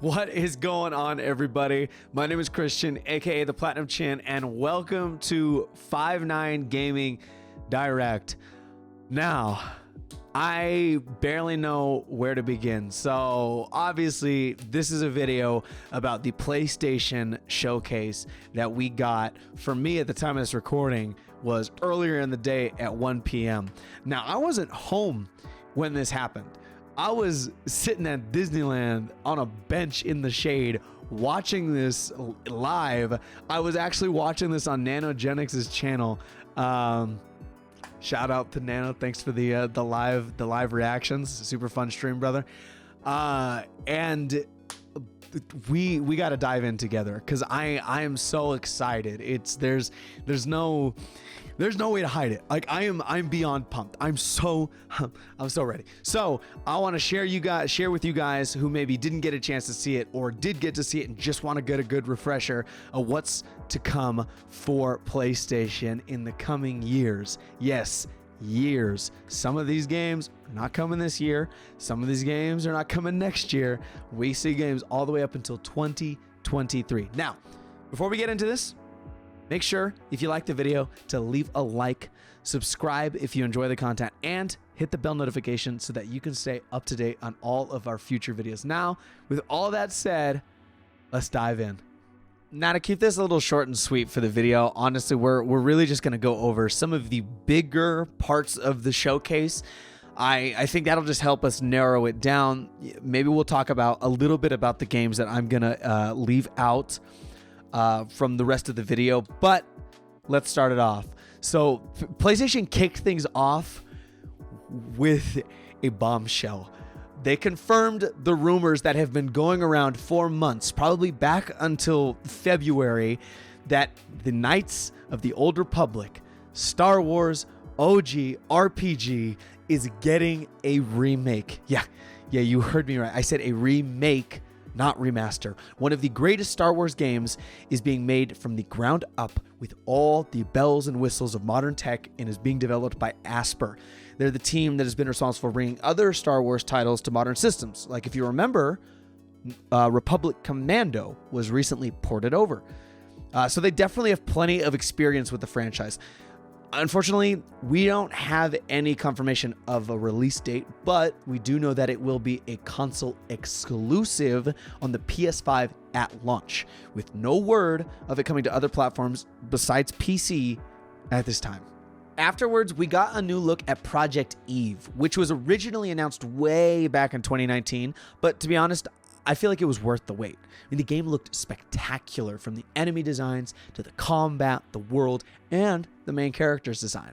What is going on, everybody? My name is Christian, aka the PlatinumChin, and welcome to 5-9 Gaming Direct. Now, I barely know where to begin. So obviously this is a video about the PlayStation showcase that we got. For me at the time of this recording was earlier in the day at 1 p.m. Now, I wasn't home when this happened. I was sitting at Disneyland on a bench in the shade watching this live. I was actually watching this on Nanogenics' channel. Shout out to Nano. Thanks for the live reactions. Super fun stream, brother. And we got to dive in together because I am so excited. There's no way to hide it. Like I'm beyond pumped. I'm so ready. So I want to share with you guys who maybe didn't get a chance to see it or did get to see it and just want to get a good refresher of what's to come for PlayStation in the coming years. Yes, years. Some of these games are not coming this year. Some of these games are not coming next year. We see games all the way up until 2023. Now, before we get into this, make sure, if you like the video, to leave a like, subscribe if you enjoy the content, and hit the bell notification so that you can stay up to date on all of our future videos. Now, with all that said, let's dive in. Now, to keep this a little short and sweet for the video, honestly, we're really just going to go over some of the bigger parts of the showcase. I think that'll just help us narrow it down. Maybe we'll talk about a little bit about the games that I'm going to leave out from the rest of the video, but let's start it off. So PlayStation kicked things off with a bombshell. They confirmed the rumors that have been going around for months, probably back until February, that the Knights of the Old Republic, Star Wars OG RPG, is getting a remake. Yeah, you heard me right. I said a remake, not remaster. One of the greatest Star Wars games is being made from the ground up with all the bells and whistles of modern tech and is being developed by Asper. They're the team that has been responsible for bringing other Star Wars titles to modern systems. Like if you remember, Republic Commando was recently ported over. So they definitely have plenty of experience with the franchise. Unfortunately, we don't have any confirmation of a release date, but we do know that it will be a console exclusive on the PS5 at launch, with no word of it coming to other platforms besides PC at this time. Afterwards, we got a new look at Project Eve, which was originally announced way back in 2019, but to be honest, I feel like it was worth the wait. I mean, the game looked spectacular, from the enemy designs to the combat, the world, and the main character's design.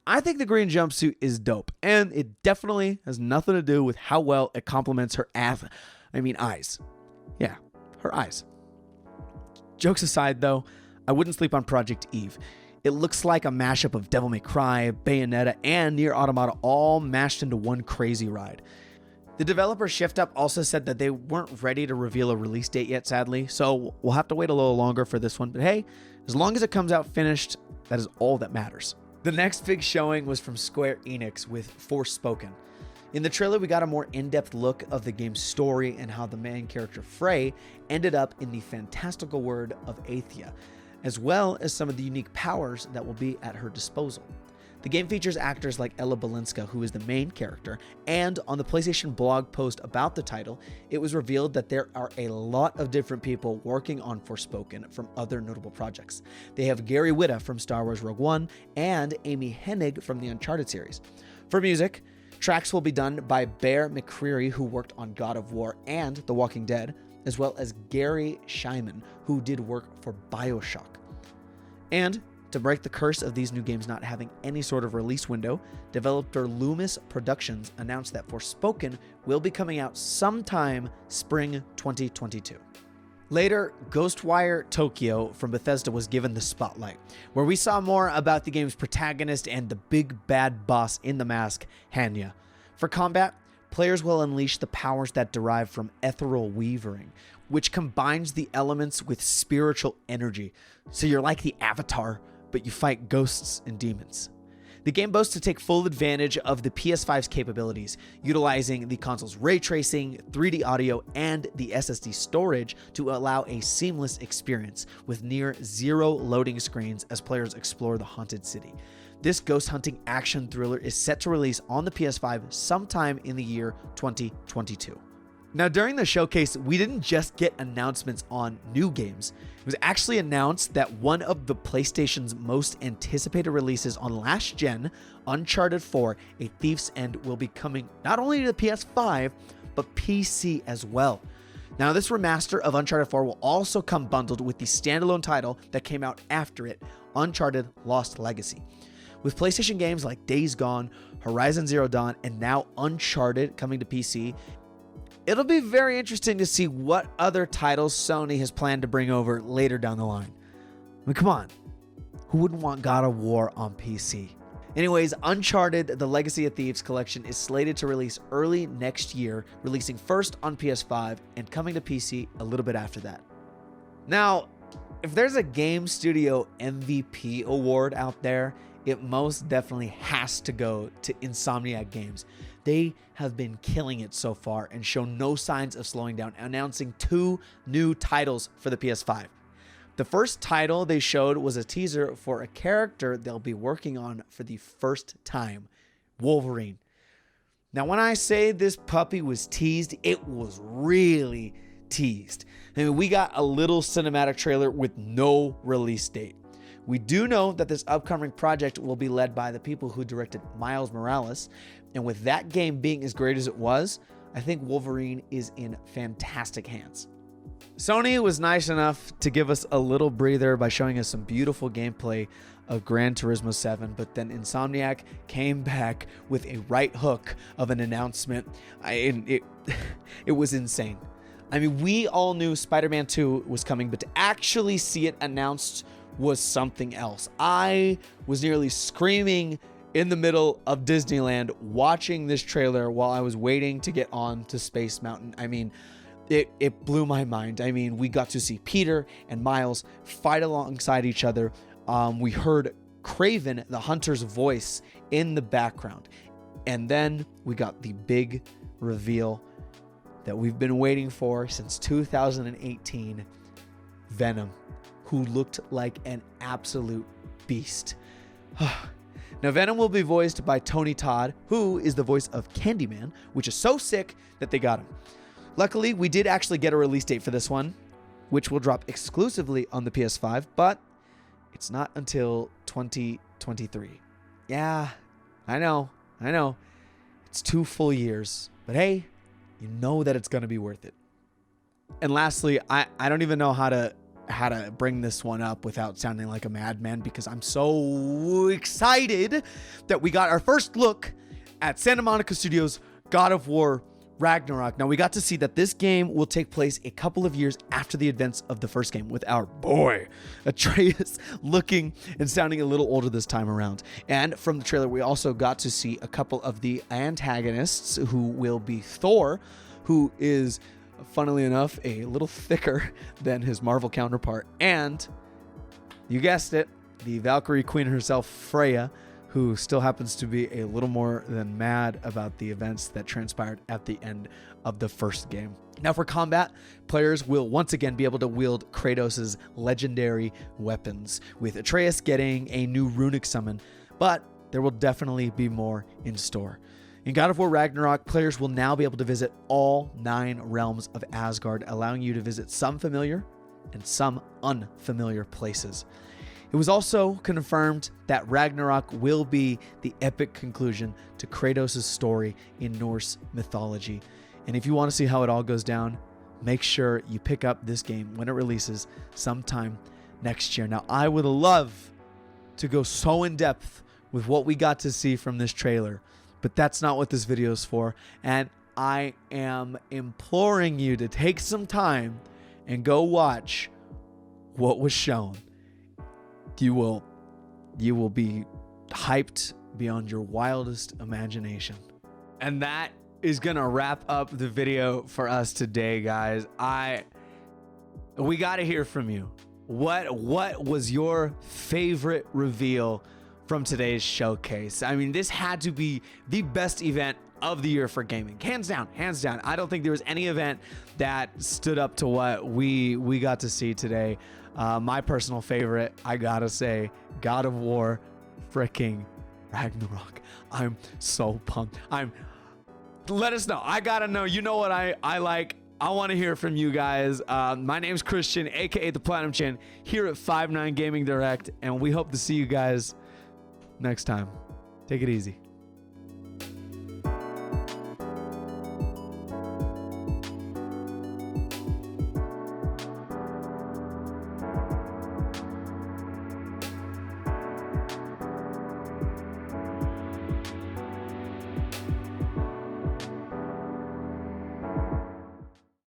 I think the green jumpsuit is dope, and it definitely has nothing to do with how well it complements her eyes. Yeah, her eyes. Jokes aside, though, I wouldn't sleep on Project Eve. It looks like a mashup of Devil May Cry, Bayonetta, and Nier Automata all mashed into one crazy ride. The developer ShiftUp also said that they weren't ready to reveal a release date yet, sadly, so we'll have to wait a little longer for this one. But hey, as long as it comes out finished, that is all that matters. The next big showing was from Square Enix with Forspoken. In the trailer, we got a more in-depth look of the game's story and how the main character Frey ended up in the fantastical world of Athia, as well as some of the unique powers that will be at her disposal. The game features actors like Ella Balinska, who is the main character, and on the PlayStation blog post about the title, it was revealed that there are a lot of different people working on Forspoken from other notable projects. They have Gary Whitta from Star Wars Rogue One and Amy Hennig from the Uncharted series. For music, tracks will be done by Bear McCreary, who worked on God of War and The Walking Dead, as well as Gary Shyman, who did work for BioShock. And to break the curse of these new games not having any sort of release window, developer Loomis Productions announced that Forspoken will be coming out sometime spring 2022. Later, Ghostwire Tokyo from Bethesda was given the spotlight, where we saw more about the game's protagonist and the big bad boss in the mask, Hanya. For combat, players will unleash the powers that derive from ethereal weaving, which combines the elements with spiritual energy. So you're like the Avatar, but you fight ghosts and demons. The game boasts to take full advantage of the PS5's capabilities, utilizing the console's ray tracing, 3D audio, and the SSD storage to allow a seamless experience with near zero loading screens as players explore the haunted city. This ghost hunting action thriller is set to release on the PS5 sometime in the year 2022. Now, during the showcase, we didn't just get announcements on new games. It was actually announced that one of the PlayStation's most anticipated releases on last gen, Uncharted 4: A Thief's End, will be coming not only to the PS5, but PC as well. Now, this remaster of Uncharted 4 will also come bundled with the standalone title that came out after it, Uncharted Lost Legacy. With PlayStation games like Days Gone, Horizon Zero Dawn, and now Uncharted coming to PC, it'll be very interesting to see what other titles Sony has planned to bring over later down the line. I mean, come on. Who wouldn't want God of War on PC? Anyways, Uncharted: The Legacy of Thieves collection is slated to release early next year, releasing first on PS5 and coming to PC a little bit after that. Now, if there's a Game Studio MVP award out there, it most definitely has to go to Insomniac Games. They have been killing it so far and show no signs of slowing down, announcing 2 new titles for the PS5. The first title they showed was a teaser for a character they'll be working on for the first time, Wolverine. Now, when I say this puppy was teased, it was really teased. I mean, we got a little cinematic trailer with no release date. We do know that this upcoming project will be led by the people who directed Miles Morales, and with that game being as great as it was, I think Wolverine is in fantastic hands. Sony was nice enough to give us a little breather by showing us some beautiful gameplay of Gran Turismo 7, but then Insomniac came back with a right hook of an announcement. It was insane. I mean, we all knew Spider-Man 2 was coming, but to actually see it announced was something else. I was nearly screaming in the middle of Disneyland watching this trailer while I was waiting to get on to Space Mountain. I mean, it blew my mind. I mean, we got to see Peter and Miles fight alongside each other. We heard Kraven, the hunter's voice, in the background. And then we got the big reveal that we've been waiting for since 2018, Venom, who looked like an absolute beast. Now, Venom will be voiced by Tony Todd, who is the voice of Candyman, which is so sick that they got him. Luckily, we did actually get a release date for this one, which will drop exclusively on the PS5, but it's not until 2023. Yeah, I know. It's 2 full years, but hey, you know that it's going to be worth it. And lastly, I don't even know how to bring this one up without sounding like a madman, because I'm so excited that we got our first look at Santa Monica Studios' God of War Ragnarok. Now, we got to see that this game will take place a couple of years after the events of the first game, with our boy Arkhice looking and sounding a little older this time around. And from the trailer, we also got to see a couple of the antagonists, who will be Thor, who is, funnily enough, a little thicker than his Marvel counterpart, and you guessed it, the Valkyrie Queen herself, Freya, who still happens to be a little more than mad about the events that transpired at the end of the first game. Now, for combat, players will once again be able to wield Kratos' legendary weapons, with Atreus getting a new runic summon, but there will definitely be more in store. In God of War Ragnarok, players will now be able to visit all 9 realms of Asgard, allowing you to visit some familiar and some unfamiliar places. It was also confirmed that Ragnarok will be the epic conclusion to Kratos' story in Norse mythology. And if you want to see how it all goes down, make sure you pick up this game when it releases sometime next year. Now, I would love to go so in depth with what we got to see from this trailer, but that's not what this video is for. And I am imploring you to take some time and go watch what was shown. You will be hyped beyond your wildest imagination. And that is gonna wrap up the video for us today, guys. We gotta hear from you. What was your favorite reveal from today's showcase. I mean, this had to be the best event of the year for gaming, hands down, hands down. I don't think there was any event that stood up to what we got to see today. My personal favorite, I gotta say, God of War freaking Ragnarok. I'm so pumped. Let us know. I gotta know. You know what I like. I want to hear from you guys. My name's Christian, aka the PlatinumChin, here at 5-9 Gaming Direct, and we hope to see you guys next time. Take it easy.